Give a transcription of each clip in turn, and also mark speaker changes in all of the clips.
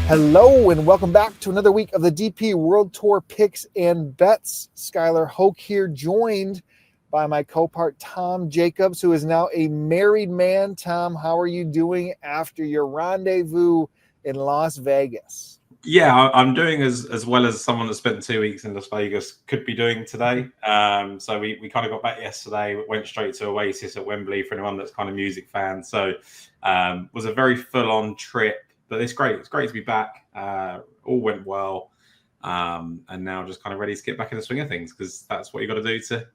Speaker 1: Hello and welcome back to another week of the DP World Tour Picks and Bets. Skylar Hoak here, joined by my co-part Tom Jacobs, who is now a married man. Tom, how are you doing after your rendezvous in Las Vegas?
Speaker 2: Yeah, I'm doing as well as someone that spent 2 weeks in Las Vegas could be doing today. So we kind of got back yesterday, went straight to Oasis at Wembley for anyone that's kind of music fan. So was a very full-on trip. But it's great. It's great to be back. All went well. And now just kind of ready to get back in the swing of things, because that's what you got to do to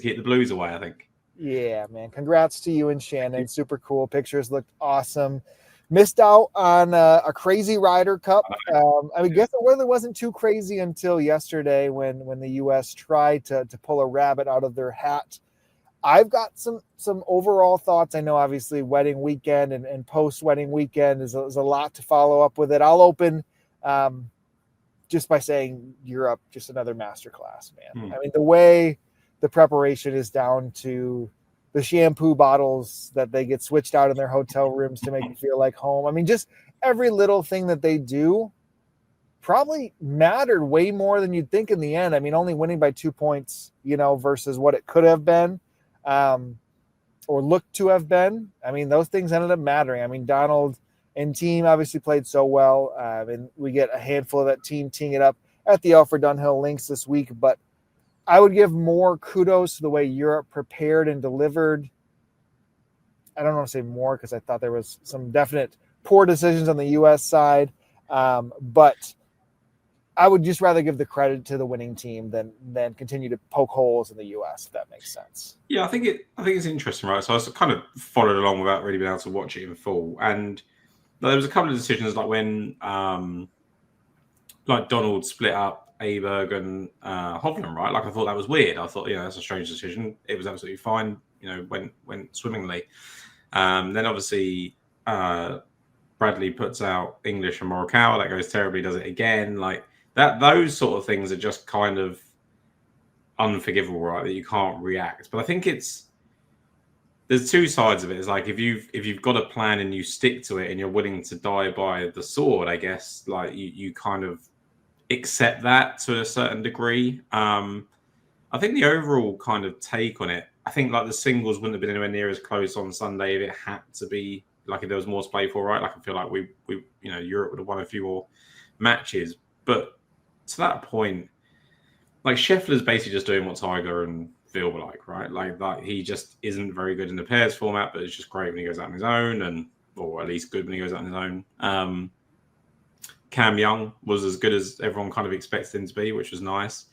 Speaker 2: keep the blues away, I think.
Speaker 1: Yeah, man. Congrats to you and Shannon. Super cool. Pictures looked awesome. Missed out on a crazy Ryder Cup. I guess the weather wasn't too crazy until yesterday when the U.S. tried to pull a rabbit out of their hat. I've got some overall thoughts. I know obviously wedding weekend and post-wedding weekend is a lot to follow up with it. I'll open just by saying Europe, just another masterclass, man. I mean, the way the preparation is down to the shampoo bottles that they get switched out in their hotel rooms to make you feel like home. I mean, just every little thing that they do probably mattered way more than you'd think in the end. I mean, only winning by 2 points, versus what it could have been. Or looked to have been. I mean, those things ended up mattering. I mean, Donald and team obviously played so well, and we get a handful of that team teeing it up at the Alfred Dunhill Links this week. But I would give more kudos to the way Europe prepared and delivered. I don't want to say more because I thought there was some definite poor decisions on the U.S. side, but I would just rather give the credit to the winning team than continue to poke holes in the U.S., if that makes sense.
Speaker 2: Yeah, I think it's interesting, right? So I kind of followed along without really being able to watch it in full. And there was a couple of decisions, like when Donald split up Aberg and Hovland, right? Like, I thought that was weird. I thought, that's a strange decision. It was absolutely fine, went swimmingly. Then obviously Bradley puts out English and Morikawa. That goes terribly, does it again. Like, those sort of things are just kind of unforgivable, right? That you can't react. But I think there's two sides of it. It's like if you've got a plan and you stick to it and you're willing to die by the sword, I guess, like you kind of accept that to a certain degree. I think the overall kind of take on it, I think like the singles wouldn't have been anywhere near as close on Sunday if it had to be, like if there was more to play for, right? Like I feel like we Europe would have won a few more matches. But to that point, like Scheffler's basically just doing what Tiger and Phil were like, right? Like he just isn't very good in the pairs format, but it's just great when he goes out on his own, or at least good when he goes out on his own. Cam Young was as good as everyone kind of expected him to be, which was nice.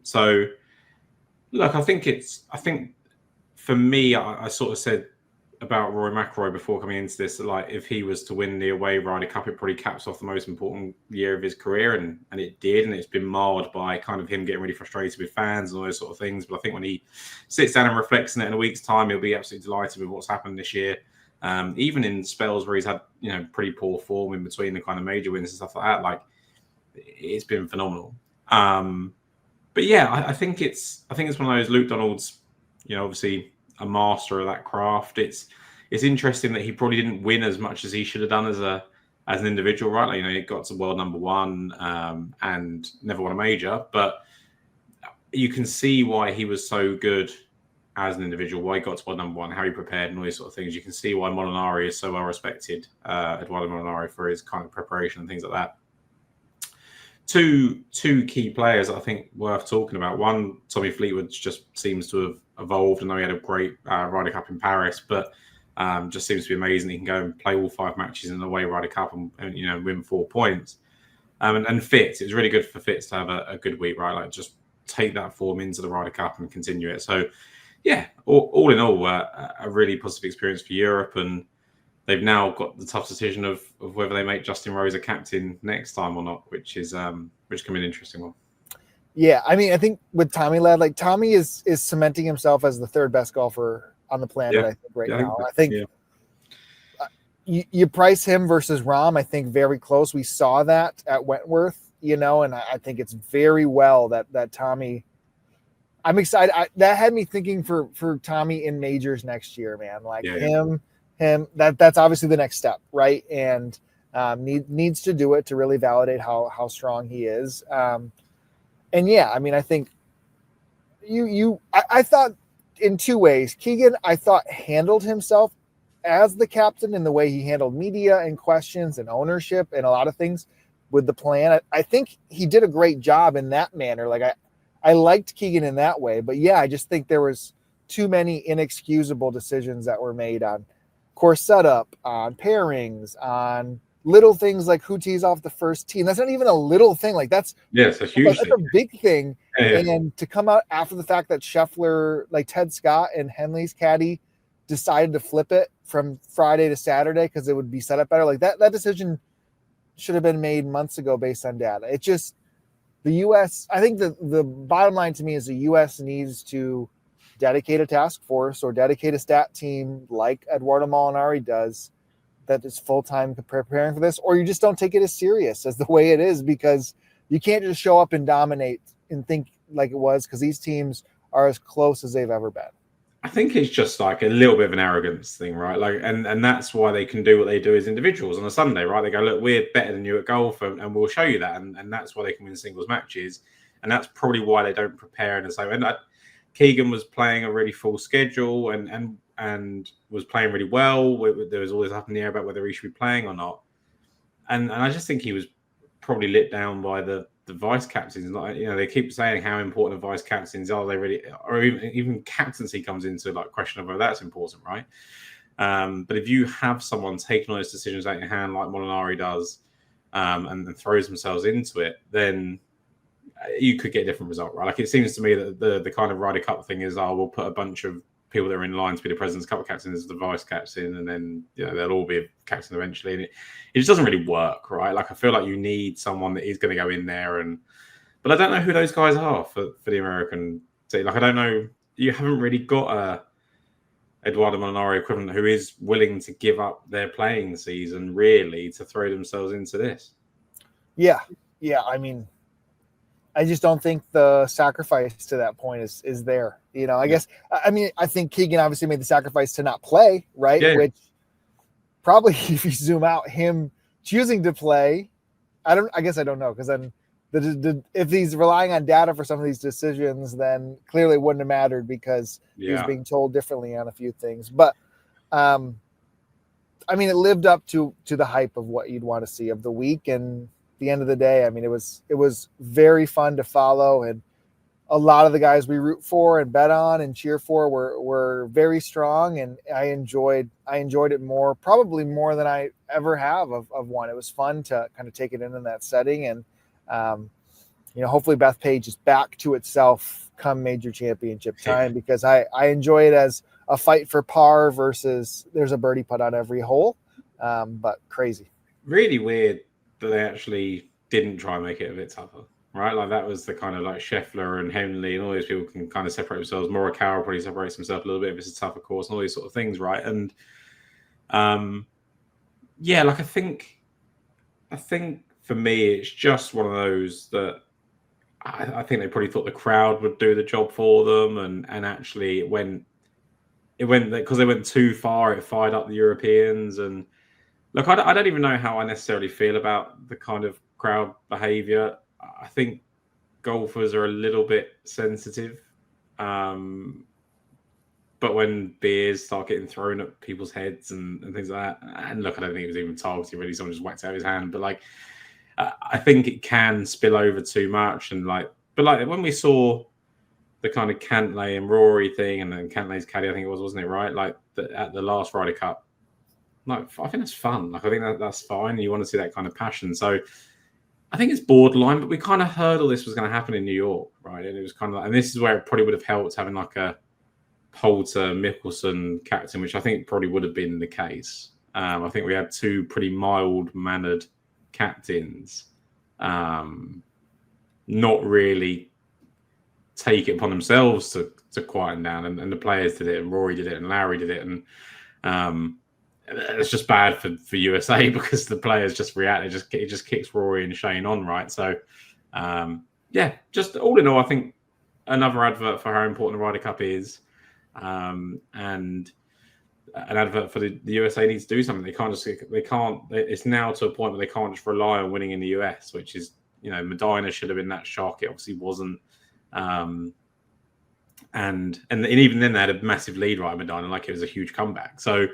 Speaker 2: So look, I think for me, I sort of said about Rory McIlroy before coming into this, like if he was to win the away Ryder Cup, it probably caps off the most important year of his career, and it did, and it's been marred by kind of him getting really frustrated with fans and all those sort of things. But I think when he sits down and reflects on it in a week's time, he'll be absolutely delighted with what's happened this year. Even in spells where he's had pretty poor form in between the kind of major wins and stuff like that, like it's been phenomenal. But yeah, I think it's one of those. Luke Donald's, obviously a master of that craft. It's interesting that he probably didn't win as much as he should have done as an individual, right? Like, he got to world number one and never won a major, but you can see why he was so good as an individual, why he got to world number one, how he prepared and all these sort of things. You can see why Molinari is so well respected, Eduardo Molinari, for his kind of preparation and things like that. Two key players I think worth talking about. One, Tommy Fleetwood just seems to have evolved. I know he had a great Ryder Cup in Paris, but just seems to be amazing. He can go and play all 5 matches in the away Ryder Cup and win 4 points. And Fitz, it was really good for Fitz to have a good week, right? Like just take that form into the Ryder Cup and continue it. So yeah, all in all, a really positive experience for Europe, and they've now got the tough decision of whether they make Justin Rose a captain next time or not, which can be an interesting one.
Speaker 1: Yeah, I mean, I think with Tommy Ladd, like Tommy is cementing himself as the 3rd best golfer on the planet, I think, now. I think you price him versus Rahm, I think, very close. We saw that at Wentworth, and I think it's very well that Tommy – I'm excited. That had me thinking for Tommy in majors next year, man. Like him, that's obviously the next step, right? And Needs to do it to really validate how strong he is. And yeah, I mean, I think I thought in two ways. Keegan, I thought, handled himself as the captain in the way he handled media and questions and ownership and a lot of things with the plan. I think he did a great job in that manner. Like I liked Keegan in that way, but yeah, I just think there was too many inexcusable decisions that were made on course setup, on pairings, on little things like who tees off the first tee. And that's not even a little thing. Like it's
Speaker 2: a huge
Speaker 1: thing. That's a big thing.
Speaker 2: Yeah.
Speaker 1: And to come out after the fact that Scheffler, like Ted Scott and Henley's caddy, decided to flip it from Friday to Saturday because it would be set up better. Like that decision should have been made months ago based on data. It just, the U.S., I think the bottom line to me is the U.S. needs to dedicate a task force or dedicate a stat team like Eduardo Molinari does that is full-time preparing for this, or you just don't take it as serious as the way it is, because you can't just show up and dominate and think like it was, because these teams are as close as they've ever been.
Speaker 2: I think it's just like a little bit of an arrogance thing, right? Like, and that's why they can do what they do as individuals on a Sunday, right? They go, look, we're better than you at golf, and we'll show you that, and that's why they can win singles matches, and that's probably why they don't prepare in the same. And Keegan was playing a really full schedule, and was playing really well. There was always up in the air about whether he should be playing or not, and I just think he was probably lit down by the vice captains. Like, you know, they keep saying how important the vice captains are. They really, or even captaincy comes into like question of whether that's important, right? But if you have someone taking all those decisions out of your hand like Molinari does, and throws themselves into it, then you could get a different result, right? Like, it seems to me that the kind of Ryder Cup thing is, we'll put a bunch of people that are in line to be the President's Cup captain as the vice captain, and then, you know, they'll all be a captain eventually. And it just doesn't really work, right? Like, I feel like you need someone that is going to go in there, but I don't know who those guys are for the American team. Like, I don't know. You haven't really got a Eduardo Molinari equivalent who is willing to give up their playing season really to throw themselves into this.
Speaker 1: Yeah. I mean, I just don't think the sacrifice to that point is there. You know, I guess, I mean, I think Keegan obviously made the sacrifice to not play, right?
Speaker 2: Yeah.
Speaker 1: Which probably, if you zoom out, him choosing to play, I guess I don't know, because then if he's relying on data for some of these decisions, then clearly it wouldn't have mattered, because he was being told differently on a few things. But I mean, it lived up to the hype of what you'd want to see of the week. And the end of the day, I mean, it was very fun to follow, and a lot of the guys we root for and bet on and cheer for were very strong, and I enjoyed it probably more than I ever have of one. It was fun to kind of take it in that setting, and you know, hopefully Bethpage is back to itself come major championship time, because I enjoy it as a fight for par versus there's a birdie putt on every hole, but crazy.
Speaker 2: Really weird that they actually didn't try and make it a bit tougher, right? Like, that was the kind of like Scheffler and Henley and all these people can kind of separate themselves. Morikawa probably separates himself a little bit if it's a tougher course and all these sort of things, right? And yeah, like I think for me, it's just one of those that I think they probably thought the crowd would do the job for them, and actually it went because they went too far. It fired up the Europeans, and look, I don't even know how I necessarily feel about the kind of crowd behavior. I think golfers are a little bit sensitive, but when beers start getting thrown at people's heads and things like that, and look, I don't think it was even targeted really. Someone just whacked out his hand, but like, I think it can spill over too much. And but when we saw the kind of Cantlay and Rory thing, and then Cantlay's caddy, I think it was, wasn't it, right? Like at the last Ryder Cup. Like, I think that's fun. Like, I think that's fine. You want to see that kind of passion. So I think it's borderline, but we kind of heard all this was going to happen in New York, right? And it was kind of like, and this is where it probably would have helped having like a Poulter, Mickelson captain, which I think probably would have been the case. I think we had two pretty mild-mannered captains, not really take it upon themselves to quieten down, and the players did it, and Rory did it, and Larry did it, and it's just bad for USA because the players just react. It just kicks Rory and Shane on, right? So, yeah, just all in all, I think another advert for how important the Ryder Cup is. And an advert for the USA needs to do something. It's now to a point where they can't just rely on winning in the US, which is, Medina should have been that shock. It obviously wasn't. And even then they had a massive lead right at Medina, like it was a huge comeback. So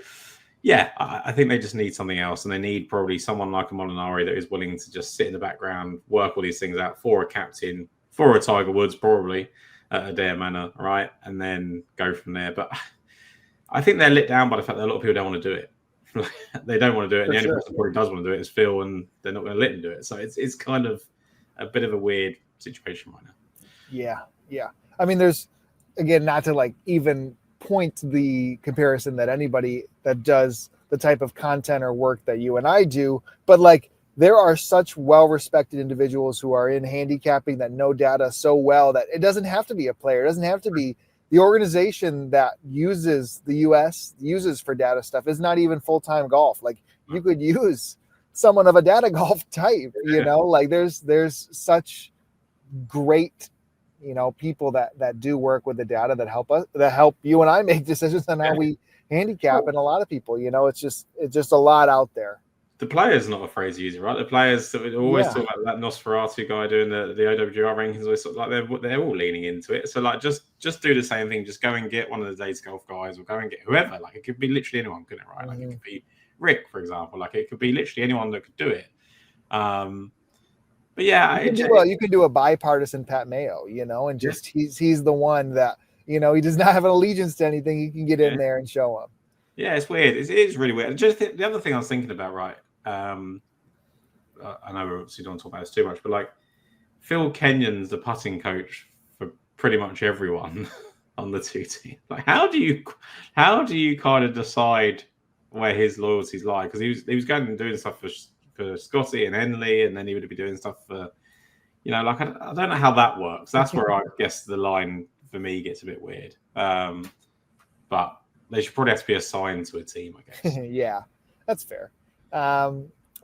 Speaker 2: yeah, I think they just need something else, and they need probably someone like a Molinari that is willing to just sit in the background, work all these things out for a captain, for a Tiger Woods, probably at Adair Manor, right? And then go from there. But I think they're let down by the fact that a lot of people don't want to do it. They don't want to do it. And the only person who probably does want to do it is Phil, and they're not going to let him do it. So it's kind of a bit of a weird situation right now.
Speaker 1: Yeah. I mean, there's, again, not to like even point the comparison that anybody that does the type of content or work that you and I do, but like there are such well-respected individuals who are in handicapping that know data so well that it doesn't have to be a player. It doesn't have to be the organization that uses the US uses for data stuff is not even full-time golf. Like you could use someone of a data golf type, like there's such great people that do work with the data that help you and I make decisions on how we handicap, and a lot of people, it's just a lot out there.
Speaker 2: The players are not afraid to use it, right? The players that always talk about that Nosferatu guy doing the OWR rankings, always sort of like they're all leaning into it. So like just do the same thing. Just go and get one of the Data Golf guys, or go and get whoever. Like it could be literally anyone, couldn't it? Right? Like it could be Rick, for example. Like it could be literally anyone that could do it. But yeah,
Speaker 1: you can do a bipartisan Pat Mayo, and just he's the one that he does not have an allegiance to anything. He can get in there and show them.
Speaker 2: Yeah, it's weird. It is really weird. Just the other thing I was thinking about, right? I know we obviously don't talk about this too much, but like Phil Kenyon's the putting coach for pretty much everyone on the two teams. Like, how do you kind of decide where his loyalties lie? Because he was going and doing stuff for Scotty and Henley, and then he would be doing stuff for, like I don't know how that works. That's where I guess the line for me gets a bit weird. But they should probably have to be assigned to a team, I guess.
Speaker 1: Yeah, that's fair.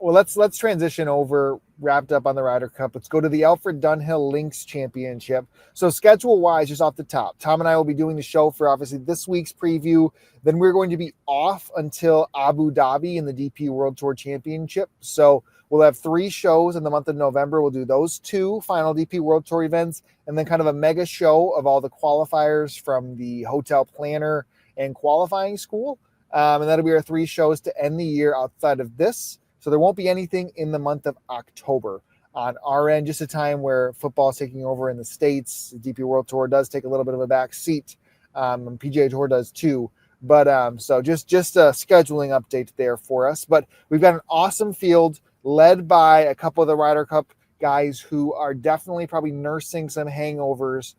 Speaker 1: Well, let's transition over, wrapped up on the Ryder Cup. Let's go to the Alfred Dunhill Links Championship. So schedule-wise, just off the top, Tom and I will be doing the show for obviously this week's preview. Then we're going to be off until Abu Dhabi in the DP World Tour Championship. So we'll have 3 shows in the month of November. We'll do those 2 final DP World Tour events, and then kind of a mega show of all the qualifiers from the hotel planner and qualifying school. And that'll be our 3 shows to end the year outside of this. So there won't be anything in the month of October on our end, just a time where football is taking over in the States. The DP World Tour does take a little bit of a back seat. And PGA Tour does too. But so just a scheduling update there for us. But we've got an awesome field led by a couple of the Ryder Cup guys who are definitely probably nursing some hangovers.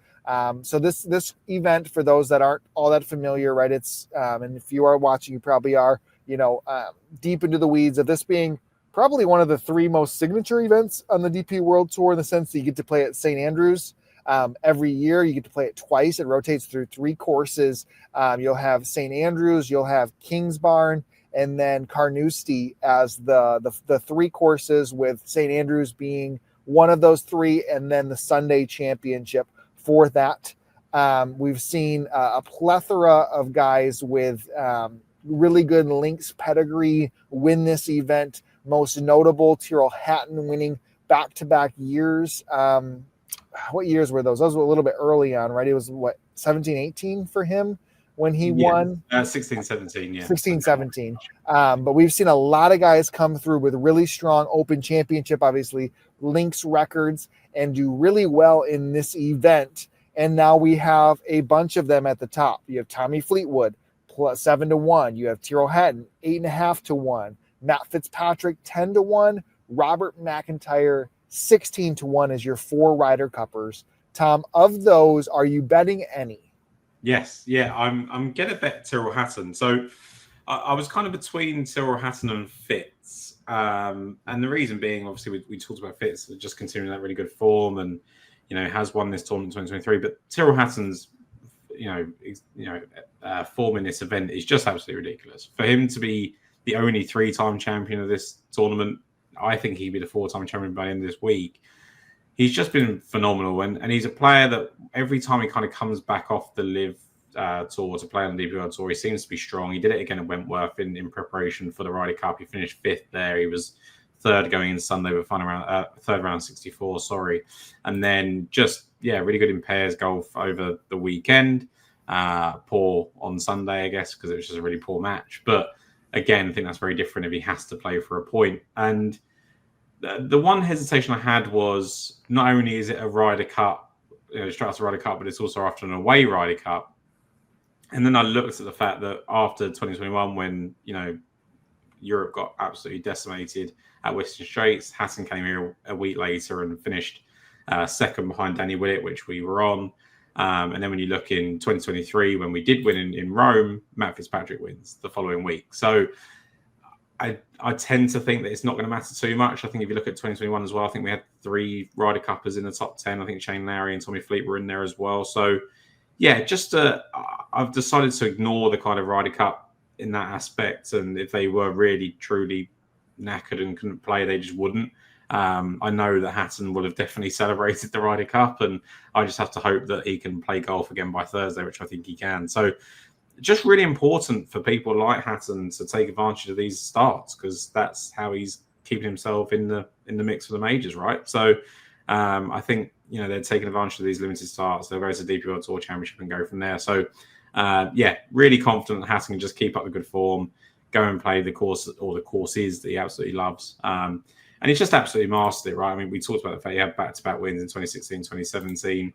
Speaker 1: So this event, for those that aren't all that familiar, right? It's and if you are watching, you probably are, deep into the weeds of this being probably one of the 3 most signature events on the DP World Tour, in the sense that you get to play at St. Andrews every year. You get to play it twice. It rotates through 3 courses. You'll have St. Andrews, you'll have Kingsbarn, and then Carnoustie as the 3 courses, with St. Andrews being one of those 3, and then the Sunday Championship for that. We've seen a plethora of guys with really good links pedigree win this event. Most notable, Tyrrell Hatton winning back-to-back years. What years were those? Those were a little bit early on, right? It was 17, 18 for him when he won?
Speaker 2: 16, 17, yeah.
Speaker 1: 16, 17. But we've seen a lot of guys come through with really strong Open Championship, obviously, links records, and do really well in this event. And now we have a bunch of them at the top. You have Tommy Fleetwood, plus 7-1. You have Tyrrell Hatton, 8.5-1. Matt Fitzpatrick, 10-1. Robert McIntyre, 16-1 as your 4 Ryder Cuppers. Tom, of those, are you betting any?
Speaker 2: Yes, yeah, I'm gonna bet Tyrrell Hatton. So I was kind of between Tyrrell Hatton and Fitz, and the reason being, obviously, we talked about Fitz just continuing that really good form, and has won this tournament in 2023. But Tyrrell Hatton's form in this event is just absolutely ridiculous. For him to be the only 3-time champion of this tournament, I think he'd be the 4-time champion by the end of this week. He's just been phenomenal, and he's a player that every time he kind of comes back off the live Tour to play on the DP Tour. He seems to be strong. He did it again at Wentworth in preparation for the Ryder Cup. He finished 5th there. He was 3rd going in Sunday, but final round, 3rd round 64. Sorry, and then just really good in pairs golf over the weekend. Poor on Sunday, I guess, because it was just a really poor match. But again, I think that's very different if he has to play for a point. And the one hesitation I had was not only is it a Ryder Cup, straight after Ryder Cup, but it's also after an away Ryder Cup. And then I looked at the fact that after 2021, when Europe got absolutely decimated at Western Straits, Hatton came here a week later and finished 2nd behind Danny Willett, which we were on. And then when you look in 2023, when we did win in Rome, Matt Fitzpatrick wins the following week. So I tend to think that it's not going to matter too much. I think if you look at 2021 as well, I think we had 3 Ryder Cuppers in the top 10. I think Shane Lowry and Tommy Fleet were in there as well. So, I've decided to ignore the kind of Ryder Cup in that aspect. And if they were really, truly knackered and couldn't play, they just wouldn't. I know that Hatton will have definitely celebrated the Ryder Cup, and I just have to hope that he can play golf again by Thursday, which I think he can. So just really important for people like Hatton to take advantage of these starts, because that's how he's keeping himself in the mix for the majors, right? So I think they're taking advantage of these limited starts. They'll go to the DP World Tour Championship and go from there. So really confident that Hatton can just keep up the good form, go and play the course or the courses that he absolutely loves. And he's just absolutely mastered it, right? I mean, we talked about the fact he had back-to-back wins in 2016, 2017.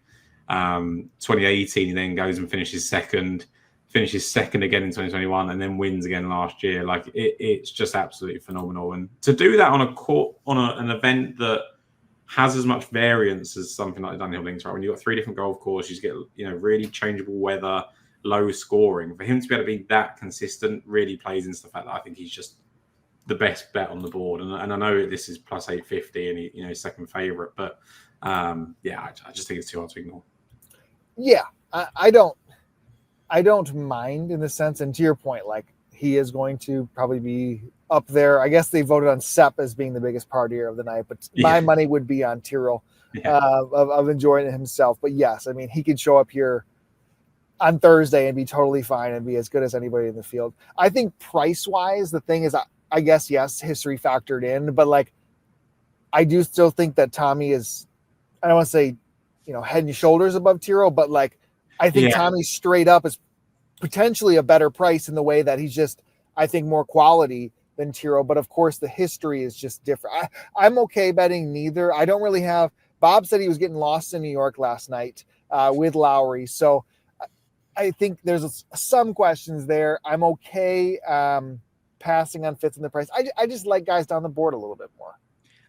Speaker 2: 2018, he then goes and finishes second again in 2021, and then wins again last year. Like it's just absolutely phenomenal. And to do that on an event that has as much variance as something like the Dunhill Links, right? When you've got 3 different golf courses, you get really changeable weather, low scoring. For him to be able to be that consistent really plays into the fact that I think he's just the best bet on the board. And I know this is plus 850 and he's second favourite, but I just think it's too hard to ignore.
Speaker 1: Yeah, I don't mind in the sense, and to your point, like he is going to probably be up there. I guess they voted on Sepp as being the biggest partier of the night, but my money would be on Tyrrell of enjoying it himself. But yes, I mean, he could show up here on Thursday and be totally fine and be as good as anybody in the field. I think price-wise, the thing is, I guess, yes, history factored in, but like I do still think that Tommy is, I don't want to say, head and shoulders above Tyrrell, but like I think Tommy straight up is potentially a better price in the way that he's just, I think, more quality than Tyrrell. But of course, the history is just different. I'm okay betting neither. I don't really have. Bob said he was getting lost in New York last night with Lowry. So I think there's some questions there. I'm okay passing on Fitz in the price. I just like guys down the board a little bit more.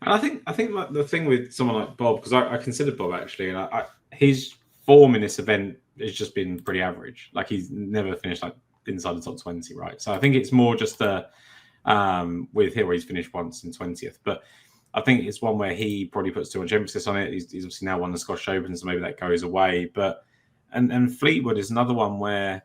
Speaker 2: And I think like the thing with someone like Bob, because I considered Bob actually, and his form in this event has just been pretty average. Like he's never finished like inside the top 20, right? So I think it's more just with here where he's finished once in 20th. But I think it's one where he probably puts too much emphasis on it. He's obviously now won the Scottish Open, so maybe that goes away. But and Fleetwood is another one where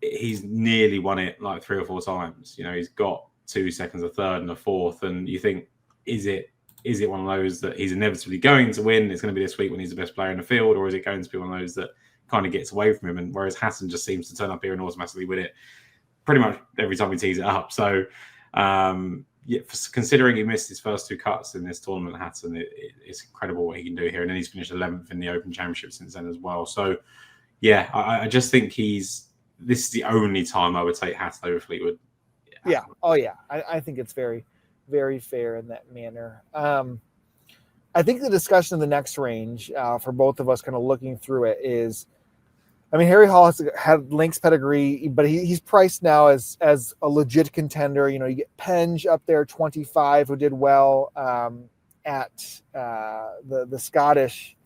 Speaker 2: he's nearly won it like 3 or 4 times. He's got 2 seconds, a third, and a fourth, and you think, is it one of those that he's inevitably going to win? It's going to be this week when he's the best player in the field, or is it going to be one of those that kind of gets away from him? And whereas Hatton just seems to turn up here and automatically win it pretty much every time he tees it up. So, considering he missed his first 2 cuts in this tournament, Hatton, it's incredible what he can do here. And then he's finished 11th in the Open Championship since then as well. So, I just think this is the only time I would take Hatton over Fleetwood.
Speaker 1: Yeah. Oh, yeah. I think it's very, very fair in that manner. I think the discussion of the next range for both of us kind of looking through it is, I mean, Harry Hall has had Links pedigree, but he's priced now as a legit contender. You get Penge up there, 25, who did well at the Scottish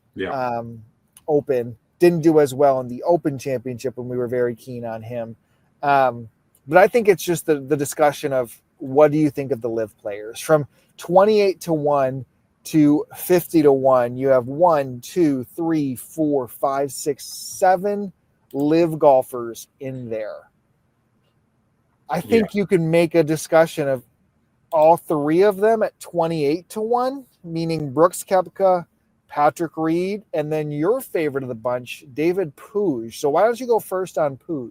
Speaker 1: Open. Didn't do as well in the Open Championship when we were very keen on him. But I think it's just the discussion of what do you think of the live players? From 28-1 to 50-1, you have 1, 2, 3, 4, 5, 6, 7 live golfers in there. I think you can make a discussion of all 3 of them at 28-1, meaning Brooks Koepka, Patrick Reed, and then your favorite of the bunch, David Puig. So why don't you go first on Puig?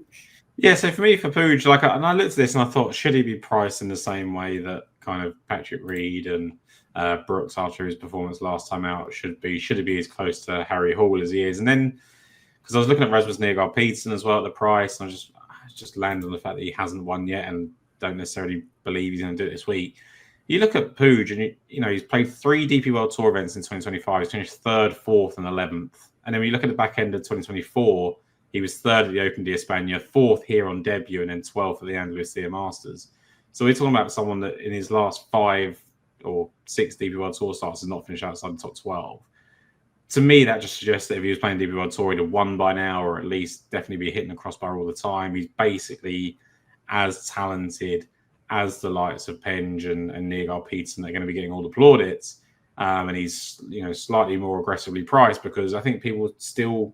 Speaker 2: Yeah, so for me, for Puig, like, and I looked at this and I thought, should he be priced in the same way that kind of Patrick Reed and Brooks, after his performance last time out, should be? Should he be as close to Harry Hall as he is? And then, because I was looking at Rasmus Nergaard Peterson as well at the price, and I just landed on the fact that he hasn't won yet, and don't necessarily believe he's going to do it this week. You look at Puig, and you know he's played 3 DP World Tour events in 2025. He's finished 3rd, 4th, and 11th. And then when you look at the back end of 2024, he was 3rd at the Open d'Espagne, 4th here on debut, and then 12th at the Andalusia Masters. So we're talking about someone that in his last 5 or 6 DP World Tour starts has not finished outside the top 12. To me, that just suggests that if he was playing DP World Tour, he'd have won by now, or at least definitely be hitting the crossbar all the time. He's basically as talented as the likes of Penge and Nergaard Peterson that are going to be getting all the plaudits. And he's, slightly more aggressively priced because I think people still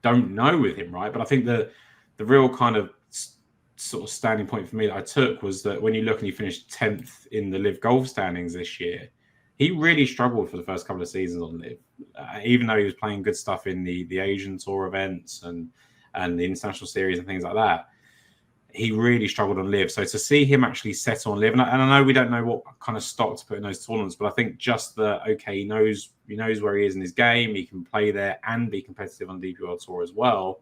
Speaker 2: don't know with him, right? But I think the real kind of sort of standing point for me that I took was that when you look and he finished 10th in the Live Golf standings this year, he really struggled for the first couple of seasons on Live, even though he was playing good stuff in the Asian Tour events and the International Series and things like that. He really struggled on Live. So to see him actually settle on Live, and I know we don't know what kind of stock to put in those tournaments, but I think just that, okay, he knows where he is in his game. He can play there and be competitive on the DP World Tour as well.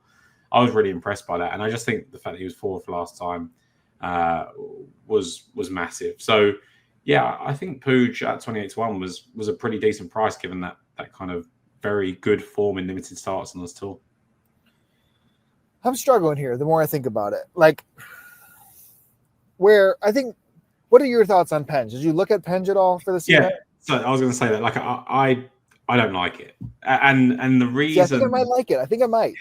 Speaker 2: I was really impressed by that. And I just think the fact that he was 4th last time was massive. So, yeah, I think Puig at 28-1 was a pretty decent price given that kind of very good form in limited starts on this tour.
Speaker 1: I'm struggling here the more I think about it. Like, what are your thoughts on Penge? Did you look at Penge at all for this event?
Speaker 2: So I was going to say that, like, I don't like it. And the reason...
Speaker 1: Yeah, I think I might like it. I think I might.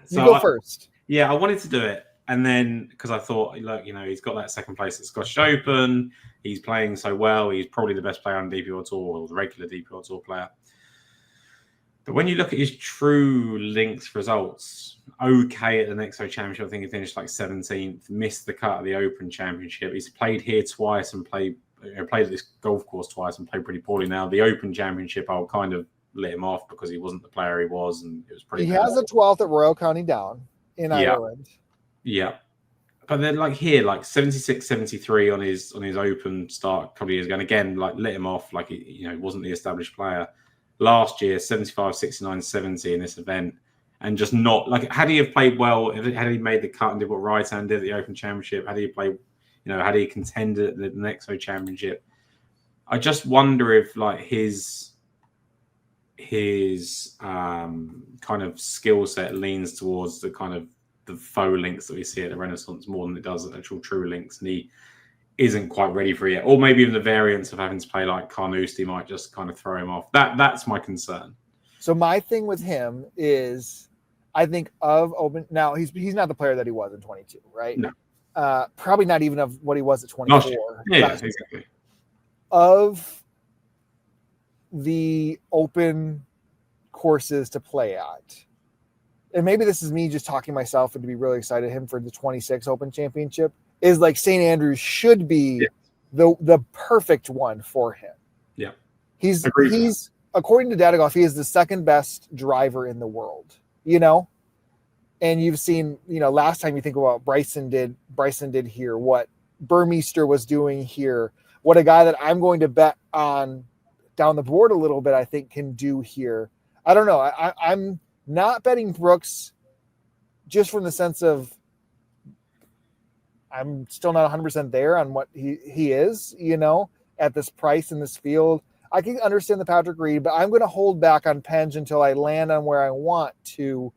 Speaker 1: You go first.
Speaker 2: Yeah, I wanted to do it. And then, because I thought, look, he's got that second place at Scottish Open. He's playing so well. He's probably the best player on the DP World Tour, or the regular DP World Tour player. But when you look at his true links results, okay at the Nexo Championship, I think he finished like 17th, missed the cut at the Open Championship. He's played here twice and played at this golf course twice and played pretty poorly. Now, the Open Championship, I'll kind of let him off because he wasn't the player he was, and it was pretty.
Speaker 1: He has a 12th at Royal County Down in Ireland.
Speaker 2: Yeah. But then, like here, like 76, 73 on his Open start a couple of years ago, and again, like let him off, like he wasn't the established player. Last year, 75, 69, 70 in this event, and just not like had he have played well, had he made the cut and did what Ryder did at the Open Championship, had he played, had he contended at the Nexo Championship, I just wonder if like his kind of skill set leans towards the kind of the faux links that we see at the Renaissance more than it does at actual true links, and he isn't quite ready for it yet. Or maybe even the variance of having to play like Carnoustie might just kind of throw him off. That's my concern.
Speaker 1: So my thing with him is I think of Open. Now he's not the player that he was in 22, right?
Speaker 2: No.
Speaker 1: Probably not even of what he was at 24.
Speaker 2: Yeah, exactly.
Speaker 1: Of the Open courses to play at, and maybe this is me just talking myself and to be really excited him for the 26 Open Championship, is like St. Andrews should be the perfect one for him.
Speaker 2: Yeah.
Speaker 1: He's according to Data Golf, he is the second best driver in the world, and you've seen, last time you think about Bryson did here, what Burmeister was doing here, what a guy that I'm going to bet on down the board a little bit, I think can do here. I don't know. I'm not betting Brooks just from the sense of I'm still not 100% there on what he is, at this price in this field. I can understand the Patrick Reed, but I'm going to hold back on Penge until I land on where I want to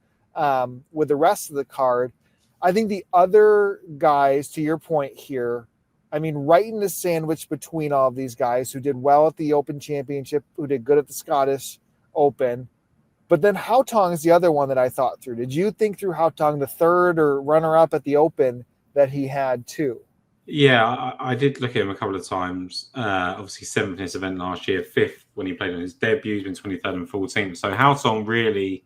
Speaker 1: with the rest of the card. I think the other guys, to your point here, right in the sandwich between all of these guys who did well at the Open Championship, who did good at the Scottish Open. But then Haotong is the other one that I thought through. Did you think through Haotong, the third or runner-up at the Open that he had too?
Speaker 2: Yeah, I did look at him a couple of times. Obviously, 7th in this event last year, 5th when he played on his debut. He's been 23rd and 14th. So Haotong really,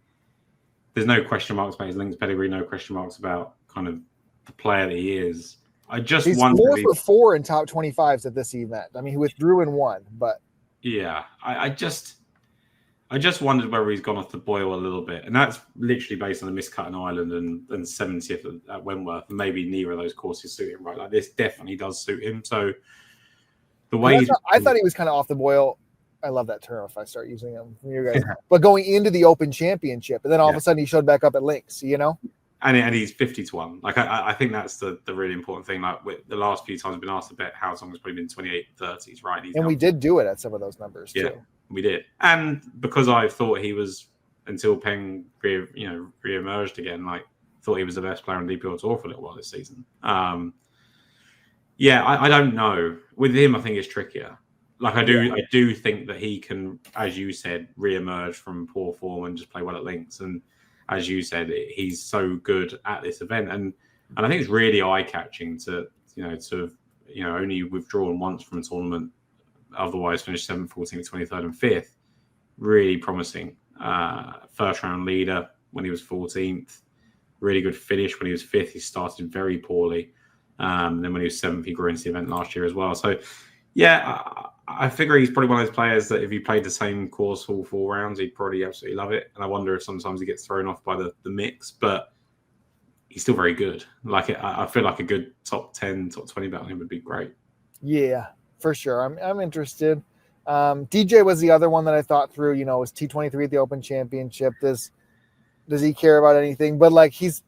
Speaker 2: there's no question marks about his links pedigree, no question marks about kind of the player that he is. He's wonder
Speaker 1: 4 for 4 in top 25s at this event. He withdrew and won, but
Speaker 2: yeah, I just wondered whether he's gone off the boil a little bit, and that's literally based on a miscut in Ireland and 70th at Wentworth. And maybe neither of those courses suit him, right? Like this definitely does suit him. So the way
Speaker 1: I thought he was kind of off the boil. I love that term if I start using them from you guys. But going into the Open Championship, and then all of a sudden he showed back up at Links,
Speaker 2: And he's 50-1. Like I think that's the really important thing. Like with the last few times I've been asked to bet, Haozong has probably been 28-30s, right?
Speaker 1: And we did do it at some of those numbers too.
Speaker 2: We did. And because I thought he was, until Peng re-emerged again, like thought he was the best player on DPL Tour for a little while this season. I don't know. With him, I think it's trickier. Like I do think that he can, as you said, re-emerge from poor form and just play well at Links. And as you said, he's so good at this event. And I think it's really eye-catching to only withdrawn once from a tournament, otherwise finished 7th, 14th, 23rd, and 5th. Really promising. First round leader when he was 14th. Really good finish when he was 5th. He started very poorly. Then when he was 7th, he grew into the event last year as well. So, I figure he's probably one of those players that if he played the same course all 4 rounds, he'd probably absolutely love it. And I wonder if sometimes he gets thrown off by the mix, but he's still very good. Like I feel like a good top 10, top 20 bet on him would be great.
Speaker 1: Yeah, for sure. I'm interested. DJ was the other one that I thought through. Was T23 at the Open Championship. Does he care about anything? But like he's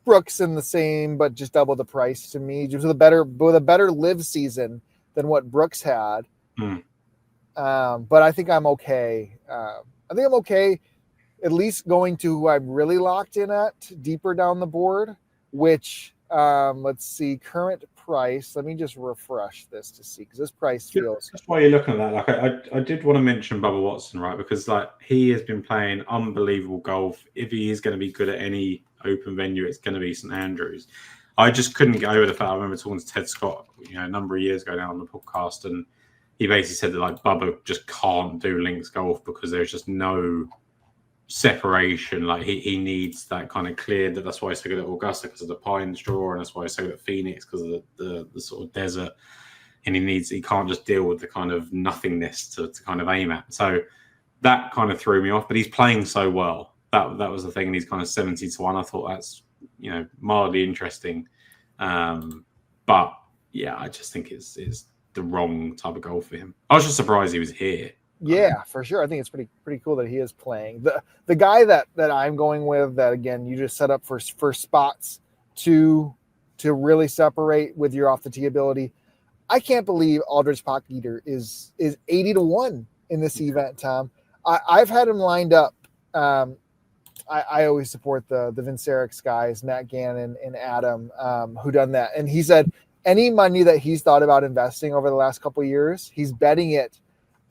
Speaker 1: Brooks in the same, but just double the price to me. Just with a better live season than what Brooks had. But I think I'm okay. At least going to who I'm really locked in at deeper down the board, which let's see, current price. Let me just refresh this to see, because this price feels.
Speaker 2: That's why you're looking at that. Like I did want to mention Bubba Watson, right? Because like he has been playing unbelievable golf. If he is going to be good at any open venue, it's going to be St Andrews. I just couldn't get over the fact. I remember talking to Ted Scott, a number of years ago now on the podcast, and he basically said that like Bubba just can't do links golf because there's just no separation. Like he needs that kind of cleared. That's why he's so good at Augusta, because of the Pines draw, and that's why he's so good at Phoenix because of the sort of desert. And he can't just deal with the kind of nothingness to kind of aim at. So that kind of threw me off. But he's playing so well. That was the thing. And he's kind of 70-1. I thought that's mildly interesting. But yeah, I just think it's the wrong type of golf for him. I was just surprised he was here.
Speaker 1: Yeah, for sure. I think it's pretty cool that he is playing. The guy that I'm going with, that again you just set up for spots to really separate with your off the tee ability. I can't believe Aldridge Pock-Eater is 80-1 in this event, Tom. I've had him lined up. I always support the Vincerix guys, Matt Gannon and Adam, who done that. And he said any money that he's thought about investing over the last couple of years, he's betting it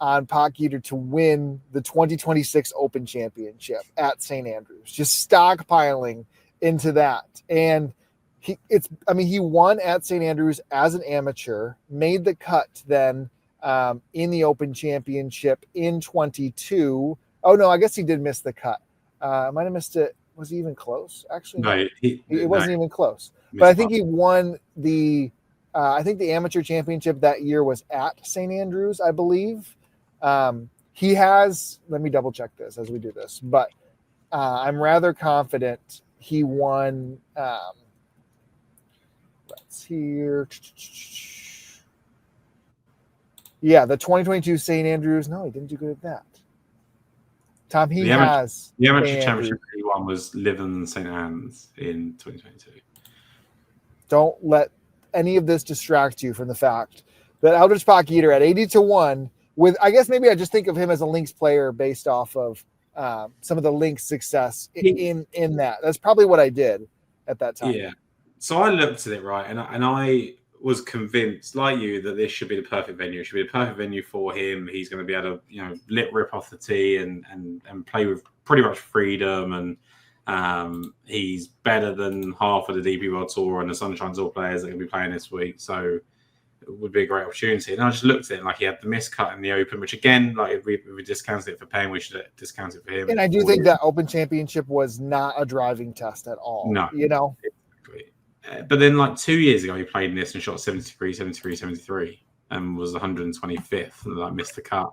Speaker 1: on Pock-Eater to win the 2026 Open Championship at St Andrews, just stockpiling into that. And he won at St Andrews as an amateur, made the cut then in the Open Championship in 22. Oh no, I guess he did miss the cut. I might have missed it. Was he even close? Actually, no. It wasn't even close. But I think he won the the amateur championship that year was at St Andrews, I believe. He has, let me double check this as we do this, but I'm rather confident he won. Let's hear. Yeah, the 2022 St Andrews. No, he didn't do good at that. Tom, the
Speaker 2: amateur championship he won was Living St Anne's in 2022.
Speaker 1: Don't let any of this distract you from the fact that Aldridge Pock-Eater at 80-1 with, I guess maybe I just think of him as a links player based off of some of the links success in that. That's probably what I did at that time.
Speaker 2: Yeah. So I looked at it, right, and I was convinced, like you, that this should be the perfect venue. It should be the perfect venue for him. He's going to be able to, rip off the tee and play with pretty much freedom. And he's better than half of the DP World Tour and the Sunshine Tour players that are going to be playing this week. So it would be a great opportunity. And I just looked at it like he had the miscut in the Open, which again, like if we discounted it for paying, we should discount it for him.
Speaker 1: And I do think that Open Championship was not a driving test at all.
Speaker 2: No, exactly. But then like 2 years ago, he played in this and shot 73, 73, 73 and was 125th and like missed the cut.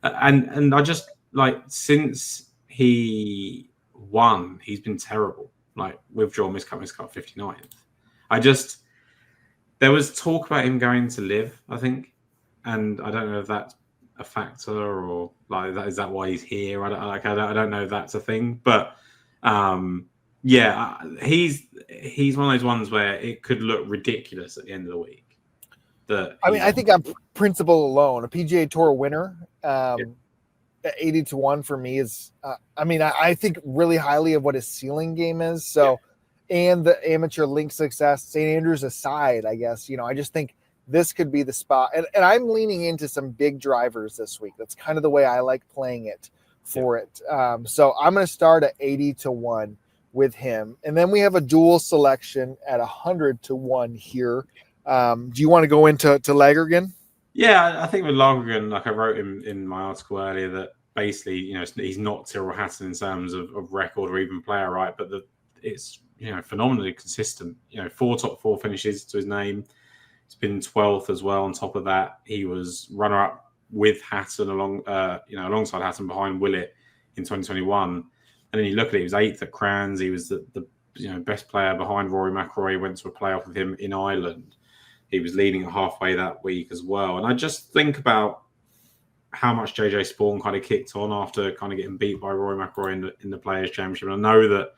Speaker 2: And I just like since he won, he's been terrible. Like withdraw, miscut, 59th. There was talk about him going to live, I think, and I don't know if that's a factor or like that is that why he's here. I don't know if that's a thing, but he's one of those ones where it could look ridiculous at the end of the week.
Speaker 1: I think on principle alone, a PGA Tour winner at 80-1 for me is. I think really highly of what his ceiling game is. So. Yeah. And the amateur link success, St. Andrews aside, I guess, I just think this could be the spot. And I'm leaning into some big drivers this week. That's kind of the way I like playing it for it. So I'm going to start at 80-1 with him. And then we have a dual selection at 100-1 here. Do you want to go into Lagergren?
Speaker 2: Yeah, I think with Lagergren, like I wrote in my article earlier, that basically, he's not Tyrrell Hatton in terms of record or even player, right? But it's phenomenally consistent. 4 top 4 finishes to his name. He's been 12th as well. On top of that, he was runner-up with Hatton alongside Hatton behind Willett in 2021. And then you look at it, he was 8th at Crans. He was the best player behind Rory McIlroy. Went to a playoff with him in Ireland. He was leading at halfway that week as well. And I just think about how much JJ Spawn kind of kicked on after kind of getting beat by Rory McIlroy in the Players' Championship. And I know that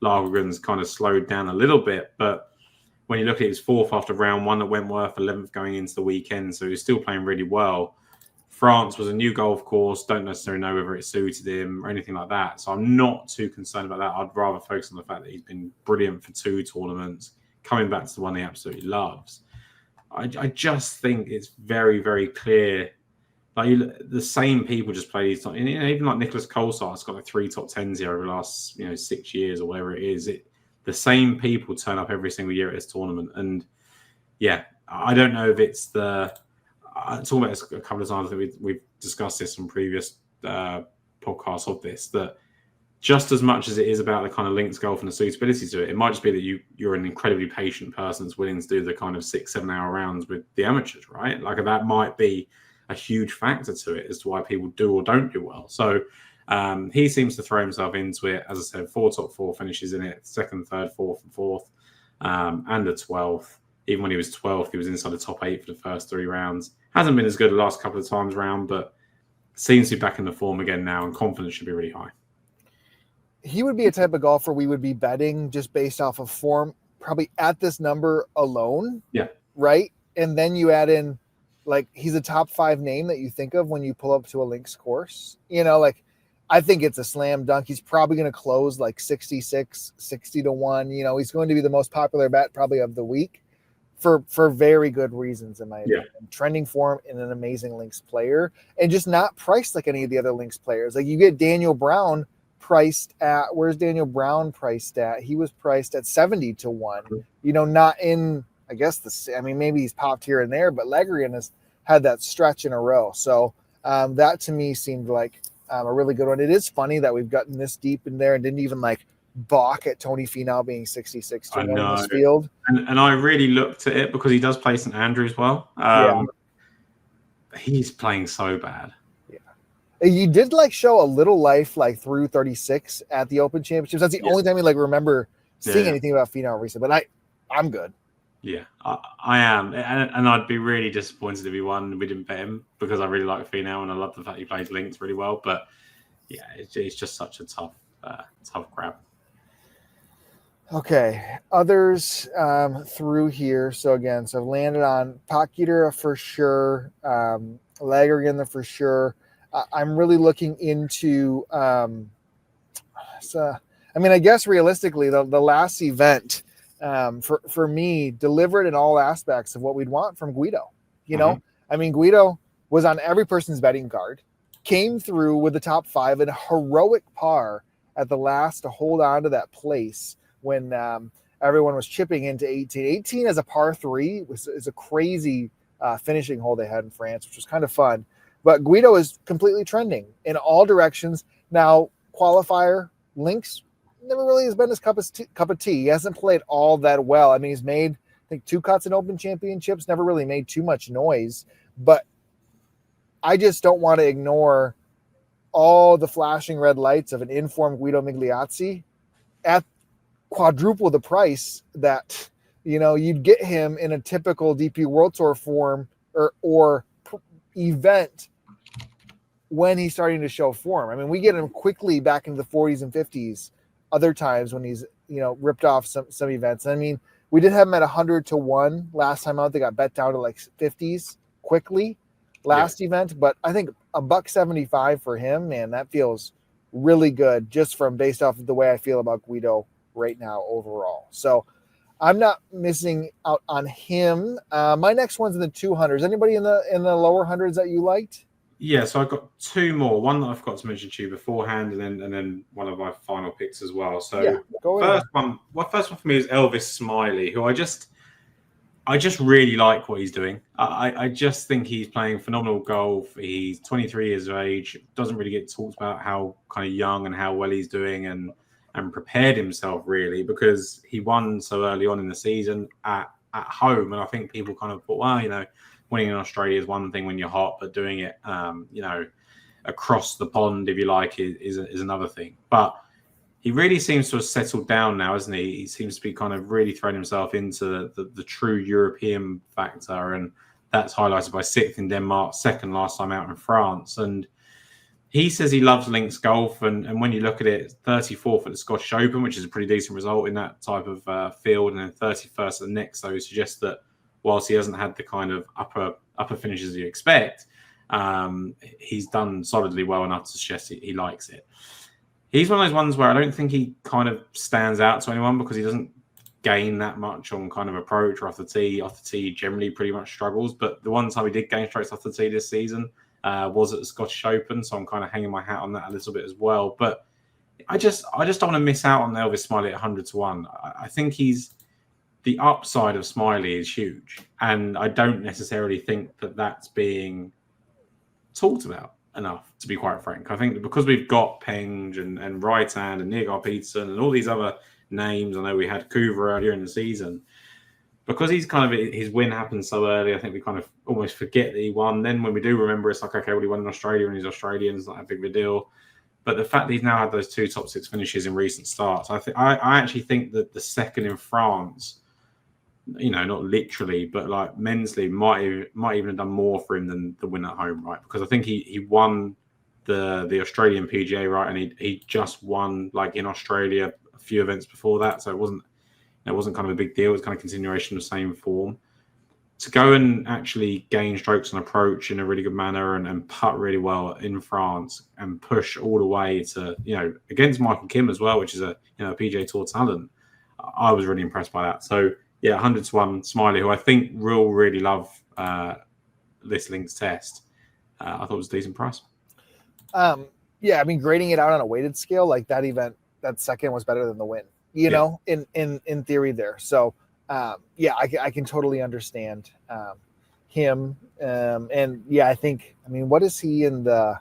Speaker 2: Lagergren's kind of slowed down a little bit, but when you look at it, he was 4th after round 1 at Wentworth, 11th going into the weekend, so he was still playing really well. France was a new golf course, don't necessarily know whether it suited him or anything like that, so I'm not too concerned about that. I'd rather focus on the fact that he's been brilliant for 2 tournaments, coming back to the one he absolutely loves. I just think it's very, very clear. Like the same people just play these. Even like Nicholas Colsaart's got like 3 top 10s here over the last 6 years or whatever it is. The same people turn up every single year at this tournament, and yeah, I don't know if it's the. I talked about this a couple of times. That we've discussed this on previous podcasts of this. That just as much as it is about the kind of links golf and the suitability to it, it might just be that you're an incredibly patient person that's willing to do the kind of 6-7 hour rounds with the amateurs, right? Like that might be a huge factor to it as to why people do or don't do well. So he seems to throw himself into it. As I said, 4 top 4 finishes in it, 2nd, 3rd, 4th, and 4th, and the 12th. Even when he was 12th, he was inside the top 8 for the first 3 rounds. Hasn't been as good the last couple of times round, but seems to be back in the form again now, and confidence should be really high.
Speaker 1: He would be a type of golfer we would be betting just based off of form, probably at this number alone.
Speaker 2: Yeah.
Speaker 1: Right? And then you add in, like, he's a top 5 name that you think of when you pull up to a links course. I think it's a slam dunk. He's probably going to close like 66, 60-1. He's going to be the most popular bet probably of the week for very good reasons, in my opinion. Trending form and an amazing links player, and just not priced like any of the other links players. Like you get Daniel Brown priced at, where's Daniel Brown priced at? He was priced at 70-1. Not in, I guess maybe he's popped here and there, but Lagergren has had that stretch in a row. So that to me seemed like a really good one. It is funny that we've gotten this deep in there and didn't even like balk at Tony Finau being 66-1 in this field.
Speaker 2: And I really looked at it because he does play St. Andrews well. He's playing so bad.
Speaker 1: Yeah. You did show a little life through 36 at the Open Championships. That's the only time you remember seeing anything about Finau recently. But I'm good. Yeah,
Speaker 2: I am, and I'd be really disappointed if he won and we didn't bet him because I really like Finau and I love the fact he plays links really well. But yeah, it's just such a tough grab.
Speaker 1: Okay, others through here. So I've landed on Potgieter for sure, Lagergren for sure. I'm really looking into. I guess realistically, the last event. For me, delivered in all aspects of what we'd want from Guido. Guido was on every person's betting card, came through with the top 5 and a heroic par at the last to hold on to that place when everyone was chipping into 18. 18 as a par 3 is a crazy finishing hole they had in France, which was kind of fun. But Guido is completely trending in all directions. Now, qualifier, links, never really has been his cup of tea. He hasn't played all that well. He's made, I think, 2 cuts in Open Championships, never really made too much noise. But I just don't want to ignore all the flashing red lights of an informed Guido Migliozzi at quadruple the price that, you'd get him in a typical DP World Tour form or event when he's starting to show form. I mean, we get him quickly back into the 40s and 50s other times when he's, ripped off some events. I mean, we did have him at 100-1 last time out. They got bet down to like 50s quickly last event, but I think $175 for him, man, that feels really good just from based off of the way I feel about Guido right now overall. So I'm not missing out on him. My next one's in the 200s. Anybody in the lower hundreds that you liked?
Speaker 2: Yeah, so I've got two more. One that I forgot to mention to you beforehand, and then one of my final picks as well. So first one for me is Elvis Smiley, who I just really like what he's doing. I just think he's playing phenomenal golf. He's 23 years of age. Doesn't really get talked about how kind of young and how well he's doing and prepared himself really, because he won so early on in the season at home. And I think people kind of thought, well, winning in Australia is one thing when you're hot, but doing it, across the pond, if you like, is another thing. But he really seems to have settled down now, hasn't he? He seems to be kind of really thrown himself into the true European factor, and that's highlighted by 6th in Denmark, 2nd last time out in France. And he says he loves links golf, and when you look at it, 34th at the Scottish Open, which is a pretty decent result in that type of field, and then 31st at the next, though, suggests that whilst he hasn't had the kind of upper finishes you expect, he's done solidly well enough to suggest he likes it. He's one of those ones where I don't think he kind of stands out to anyone because he doesn't gain that much on kind of approach or off the tee. Off the tee, generally pretty much struggles. But the one time he did gain strokes off the tee this season was at the Scottish Open, so I'm kind of hanging my hat on that a little bit as well. But I just don't want to miss out on Elvis Smiley at 100-1. I think the upside of Smiley is huge, and I don't necessarily think that's being talked about enough, to be quite frank. I think that because we've got Penge and Reitan and Nygaard Peterson and all these other names, I know we had Coover earlier in the season, because he's kind of, his win happened so early, I think we kind of almost forget that he won. Then when we do remember, it's like, okay, well, he won in Australia and he's Australian, it's not that big of a deal. But the fact that he's now had those 2 top 6 finishes in recent starts, I actually think that the 2nd in France, not literally, but like mentally, might even have done more for him than the win at home, right? Because I think he won the Australian PGA, right, and he just won like in Australia a few events before that, so it wasn't kind of a big deal. It was kind of continuation of the same form. To go and actually gain strokes on approach in a really good manner and putt really well in France and push all the way to against Michael Kim as well, which is a PGA Tour talent. I was really impressed by that. So. Yeah, 100-1 Smiley, who I think will really love this links test. I thought it was a decent price.
Speaker 1: Yeah, I mean, grading it out on a weighted scale, like that event, that 2nd was better than the win, in theory there. So, I can totally understand him. And yeah, I think, what is he in the...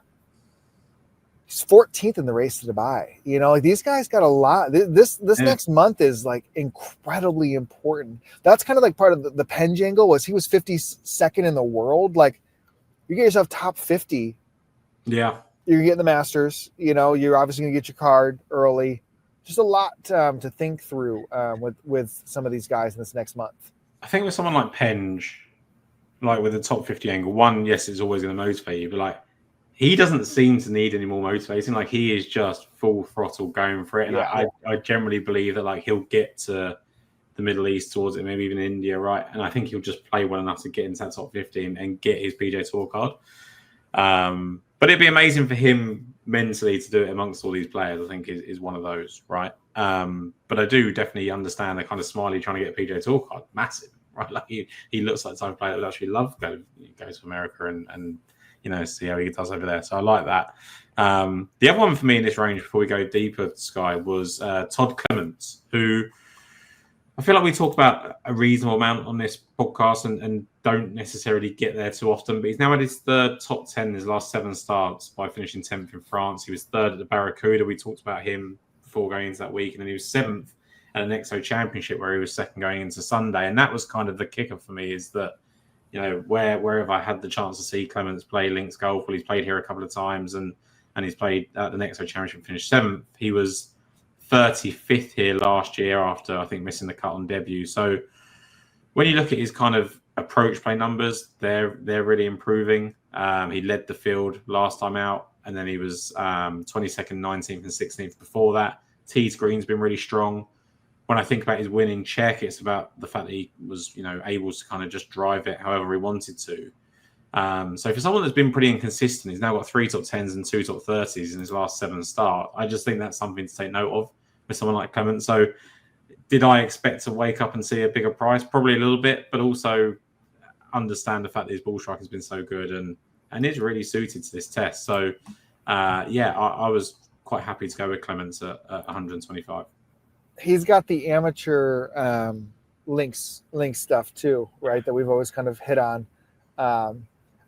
Speaker 1: He's 14th in the race to Dubai. Like these guys got a lot. This next month is like incredibly important. That's kind of like part of the Penge angle was he was 52nd in the world. Like you get yourself top 50.
Speaker 2: Yeah.
Speaker 1: You're getting the Masters. You're obviously going to get your card early. Just a lot to think through with some of these guys in this next month.
Speaker 2: I think with someone like Penge, like with the top 50 angle, one, yes, it's always going to motivate you, but like, he doesn't seem to need any more motivating. Like he is just full throttle going for it. And I generally believe that like he'll get to the Middle East towards it, maybe even India, right? And I think he'll just play well enough to get into that top 50 and get his PGA Tour card. But it'd be amazing for him mentally to do it amongst all these players. I think is one of those, right? But I do definitely understand the kind of Smiley trying to get a PGA Tour card, massive, right? Like he looks like the type of player that would actually love go to America and see how he does over there. So I like that. The other one for me in this range, before we go deeper, Sky, was Todd Clements, who I feel like we talk about a reasonable amount on this podcast and don't necessarily get there too often. But he's now at his 3rd top 10 in his last 7 starts by finishing 10th in France. He was 3rd at the Barracuda. We talked about him before going into that week. And then he was 7th at the Nexo Championship, where he was 2nd going into Sunday. And that was kind of the kicker for me, is that wherever I had the chance to see Clements play links golf, well, he's played here a couple of times, and and he's played at the Nexo Championship, finished 7th. He was 35th here last year after, I think, missing the cut on debut. So when you look at his kind of approach play numbers, they're really improving. He led the field last time out, and then he was 22nd, 19th, and 16th before that. Tees green's been really strong. When I think about his winning check, it's about the fact that he was, able to kind of just drive it however he wanted to. So for someone that's been pretty inconsistent, he's now got 3 top 10s and 2 top 30s in his last 7 starts. I just think that's something to take note of with someone like Clement. So did I expect to wake up and see a bigger price? Probably a little bit, but also understand the fact that his ball strike has been so good and is really suited to this test. So I was quite happy to go with Clements at 125.
Speaker 1: He's got the amateur links stuff too, right? That we've always kind of hit on.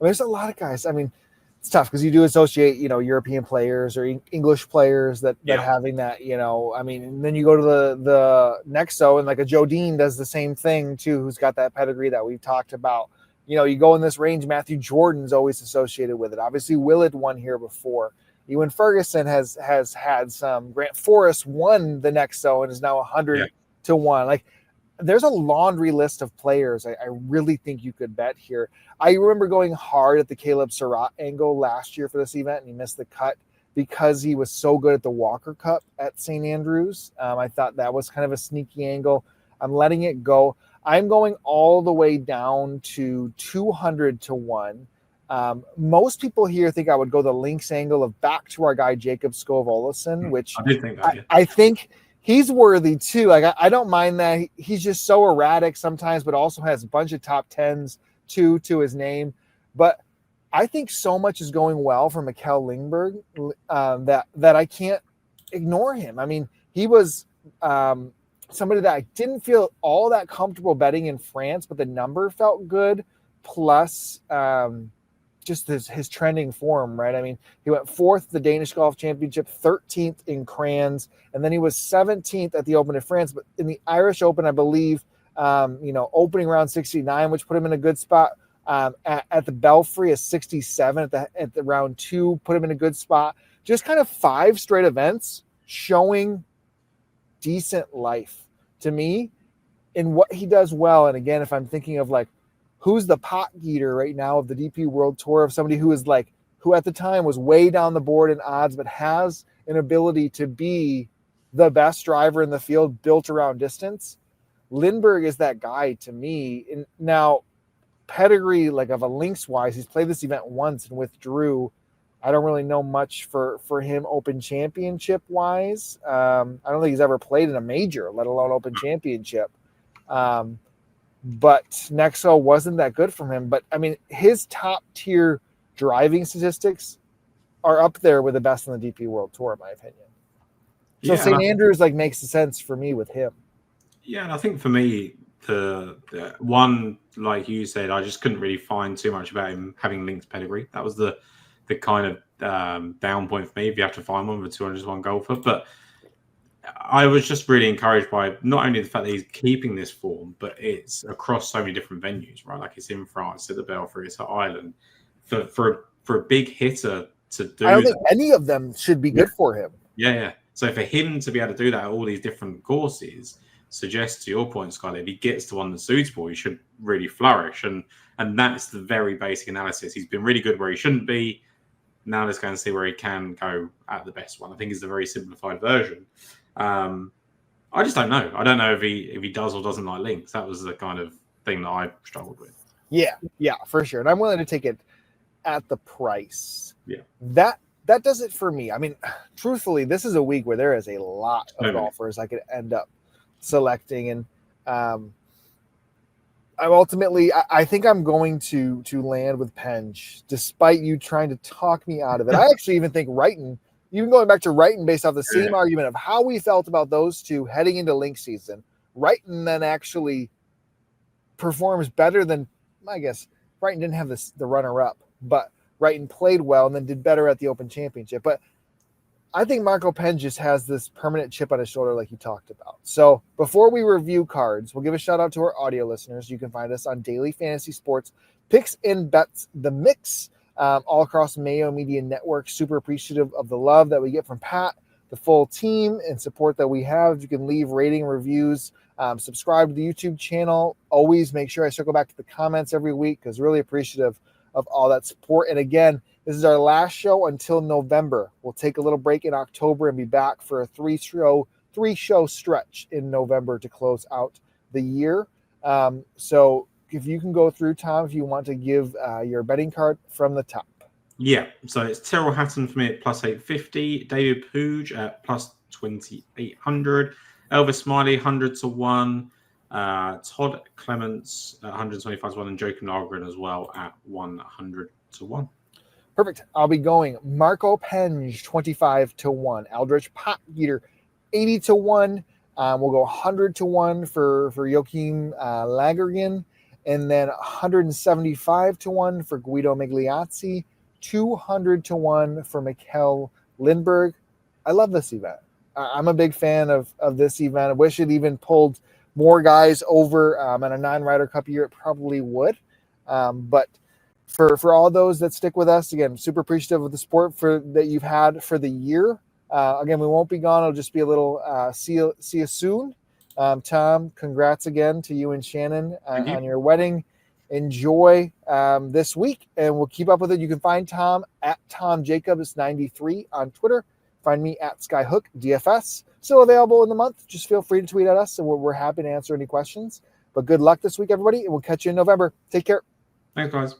Speaker 1: There's a lot of guys. I mean, it's tough because you do associate, European players or English players that having that, and then you go to the Nexo and like a Joe Dean does the same thing too, who's got that pedigree that we've talked about. You go in this range, Matthew Jordan's always associated with it. Obviously, Willett won here before. Ewan Ferguson has had some. Grant Forrest won the Nexo and is now 100 to 1. Like, there's a laundry list of players I really think you could bet here. I remember going hard at the Caleb Surratt angle last year for this event, and he missed the cut because he was so good at the Walker Cup at St. Andrews. I thought that was kind of a sneaky angle. I'm letting it go. I'm going all the way down to 200 to 1. Most people here think I would go the links angle of back to our guy Jacob Skov-Olesen, which
Speaker 2: I did think that,
Speaker 1: I think he's worthy too. Like I don't mind that. He's just so erratic sometimes, but also has a bunch of top 10s to his name. But I think so much is going well for Mikkel Lindberg that I can't ignore him. I mean, he was somebody that I didn't feel all that comfortable betting in France, but the number felt good. Plus, just his trending form, right? I mean, he went 4th at the Danish Golf Championship, 13th in Crans, and then he was 17th at the Open of France. But in the Irish Open, I believe, opening round 69, which put him in a good spot. At the Belfry, a 67 at the round 2, put him in a good spot. Just kind of 5 straight events showing decent life to me in what he does well. And again, if I'm thinking of like, who's the pot getter right now of the DP World Tour, of somebody who is like, who at the time was way down the board in odds, but has an ability to be the best driver in the field built around distance. Lindberg is that guy to me. And now pedigree, like of a links wise, he's played this event once and withdrew. I don't really know much for him Open Championship wise. I don't think he's ever played in a major, let alone Open Championship. But Nexo wasn't that good from him. But, I mean, his top-tier driving statistics are up there with the best in the DP World Tour, in my opinion. So St. Andrews, makes sense for me with him.
Speaker 2: Yeah, and I think for me, the one, like you said, I just couldn't really find too much about him having links pedigree. That was the kind of down point for me, if you have to find one with a 201 golfer. But I was just really encouraged by not only the fact that he's keeping this form, but it's across so many different venues, right? Like it's in France, at the Belfry, it's at Ireland. For a big hitter to do,
Speaker 1: I don't think any of them should be good for him.
Speaker 2: Yeah. So for him to be able to do that at all these different courses suggests, to your point, Skyler, if he gets to one that's suitable, he should really flourish. And that's the very basic analysis. He's been really good where he shouldn't be. Now let's go and see where he can go at the best one. I think it's a very simplified version. I just don't know. I don't know if he does or doesn't like links. That was the kind of thing that I struggled with.
Speaker 1: Yeah, for sure. And I'm willing to take it at the price.
Speaker 2: Yeah.
Speaker 1: That does it for me. I mean, truthfully, this is a week where there is a lot of golfers I could end up selecting. And I think I'm going to land with Penge, despite you trying to talk me out of it. I actually even think Wrighton, even going back to Wrighton based off the same argument of how we felt about those two heading into link season, Wrighton then actually performs better than, I guess, Wrighton didn't have the runner-up, but Wrighton played well and then did better at the Open Championship. But I think Marco Penge just has this permanent chip on his shoulder like you talked about. So before we review cards, we'll give a shout out to our audio listeners. You can find us on Daily Fantasy Sports Picks and Bets, The Mix. all across Mayo Media Network. Super appreciative of the love that we get from Pat, the full team, and support that we have. You can leave rating, reviews, subscribe to the YouTube channel. Always make sure I circle back to the comments every week because really appreciative of all that support. And again, this is our last show until November. We'll take a little break in October and be back for a three-show stretch in November to close out the year. So if you can go through, Tom, if you want to give your betting card from the top.
Speaker 2: Yeah, so it's Tyrrell Hatton for me at plus 850, David Pooge at plus 2,800, Elvis Smiley 100 to 1, Todd Clements at 125 to 1, and Joachim Nagren as well at 100 to 1.
Speaker 1: Perfect. I'll be going Marco Penge 25 to 1, Aldrich Potgieter 80 to 1. We'll go 100 to 1 for Joachim Lagergen, and then 175 to 1 for Guido Migliazzi, 200 to 1 for Mikkel Lindberg. I love this event. I'm a big fan of this event. I wish it even pulled more guys over in a non-Ryder Cup year. It probably would. But for all those that stick with us, again, super appreciative of the support that you've had for the year. Again, we won't be gone. It'll just be a little see you soon. Tom, congrats again to you and Shannon on your wedding. Enjoy this week, and we'll keep up with it. You can find Tom at Tom Jacobs 93 on Twitter. Find me at Sky Hoak DFS. Still available in the month. Just feel free to tweet at us, and we're happy to answer any questions. But good luck this week, everybody, and we'll catch you in November. Take care.
Speaker 2: Thanks, guys.